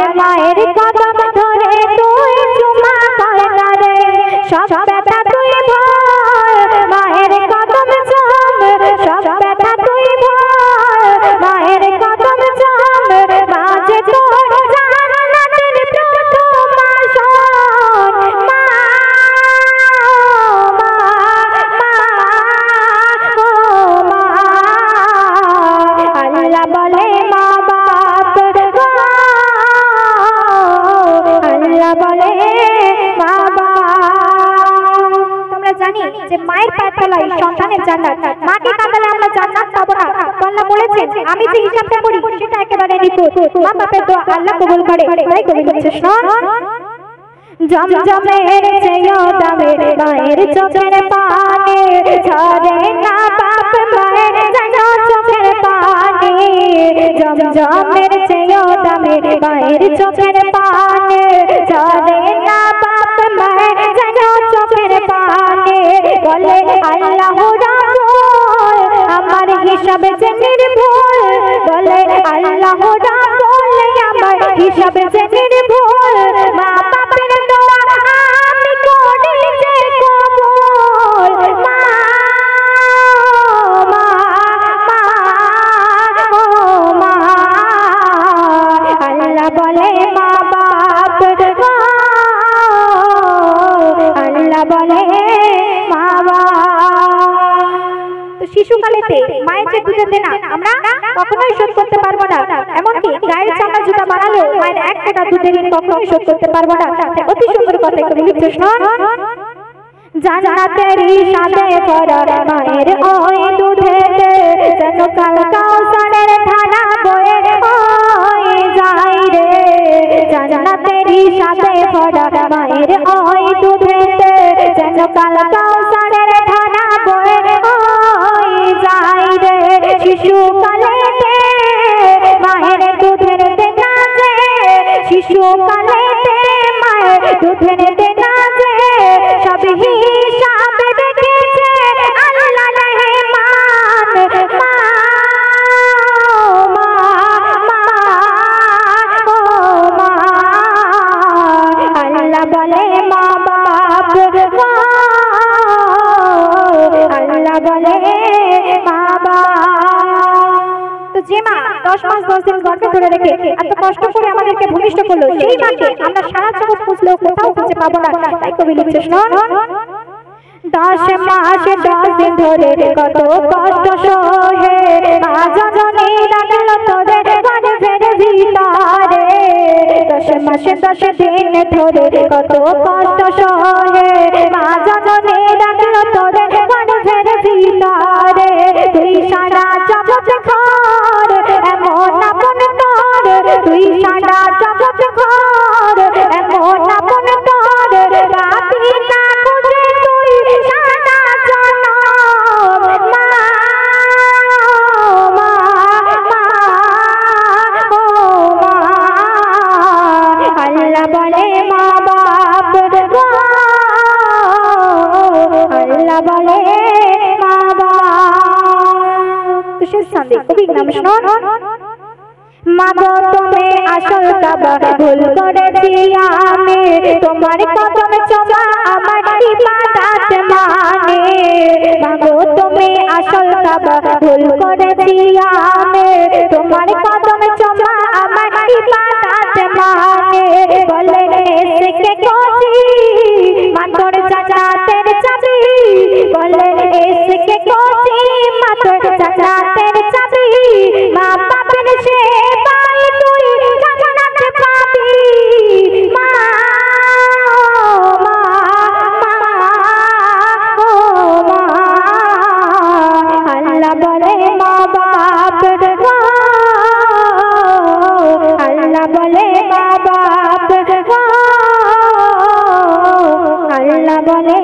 আর মায়ের কদম ধরে তুই চুমা কর না রে সব ব্যথা তুই ভুল মায়ের কদম চুম সব ব্যথা তুই ভুল মায়ের কদম চুম বাজে তোর জান্নাতের প্রথম আসন মা আল্লাহ বলে মা বাপ আল্লাহ বলে মা বাপ। তোমরা জানি যে মায়ের পায়ের তলায় সন্তানের জান্নাত, মাকে কাঁদালে আমরা জান্নাত পাবো না। আল্লাহ বলেছেন আমি যে হিসাবটা করি সেটা একেবারে নিখুঁত। মা বাপের দোয়া আল্লাহ কবুল করে। তাই কবি বলছে শোন জমজমের চেয়েও দামি মায়ের চোখের পানি ঝরে না বাপ মায়ের যেন চোখের পানি জমজমের চেয়েও দামি মায়ের চোখের পানি ঝরে না বাপ মায়ের যেন চোখের পানি বলে আল্লাহ রাব্বুল আমার হিসাবে যে নির্ভুল বলে আল্লাহ রাব্বুল আমার হিসাবে যে নির্ভুল মা বাপের দোয়া আমি করি যে কবুল মা মা মা ও মা আল্লাহ বলে মা বাপ আল্লাহ বলে মা বাপ। তো শিশুকালেতে মায়ের যে দুধের দেনা আমরা কখনোই শোধ করতে পারবো না, এমনকি গায়ের চামড়া জুতা বানালেও মায়ের এক ফোঁটা দুধের ঋণ কখনোই শোধ করতে পারবো না। অতি সুন্দর কথা একটু লিখতে শোন জান্নাতেরই সাথে ভরা মায়ের ওই দুধেতে যেন কাল কাউসারের ধারা বয়ে ওই যায় রে জান্নাতেরই সাথে ভরা মায়ের ওই দুধেতে যেন কাল কাউসারের ধারা বয়ে ওই যায় রে শিশুকালেতে মায়ের দুধের দেনা যে শিশুকালেতে মায়ের দুধের দেনা যে সব হিসাব দেখেছে আল্লাহ রহমান মা মা মা ও মা আল্লাহ বলে মা বাপ আল্লাহ বলে মা বাপ। তো যে মা 10 মাস 10 দিন গর্ভে ধরে রেখে এত কষ্ট করে আমাদেরকে ভূমিষ্ঠ করলো সেই মাকে আমরা সারা জগৎ খুঁজলেও কোথাও খুঁজে পাবো না। তাই কবি লিখছে শোন 10 মাস 10 দিন ধরে কত কষ্ট সহে মা জননী রাখলো তোদের গর্ভের ভিতরে 10 মাস 10 দিন ধরে কত কষ্ট সহে মা জননী রাখলো তোদের গর্ভের ভিতরে তুই সারা জগৎ ঘর এমন আপন তোর তুই সারা জগৎ ঘর এমন আপন তোর রাখি না খুঁজে তুই সারা জনম মা মা মা ও মা আল্লাহ বলে মা বাপ আল্লাহ বলে মা বাপ। তো শেষ সন্দেহ কবি নাম শোন মাগো তুমি আসল কাবা ভুল করেছি আমি তোমার কদম চোমা আমার ইবাদত মানে মাগো তুমি আসল কাবা ভুল করেছি আমি তোমার কদম চোমা আমার ইবাদত মানে বলে এসকে কোচি মাতর জান্নাতের চাবি বলে এসকে কোচি মাতর জান্নাতের চাবি মা বাপের সেবায় তুই জান্নাত পাবি মা মা মা ও মা আল্লাহ বলে মা বাপ আল্লাহ বলে মা বাপ আল্লাহ বলে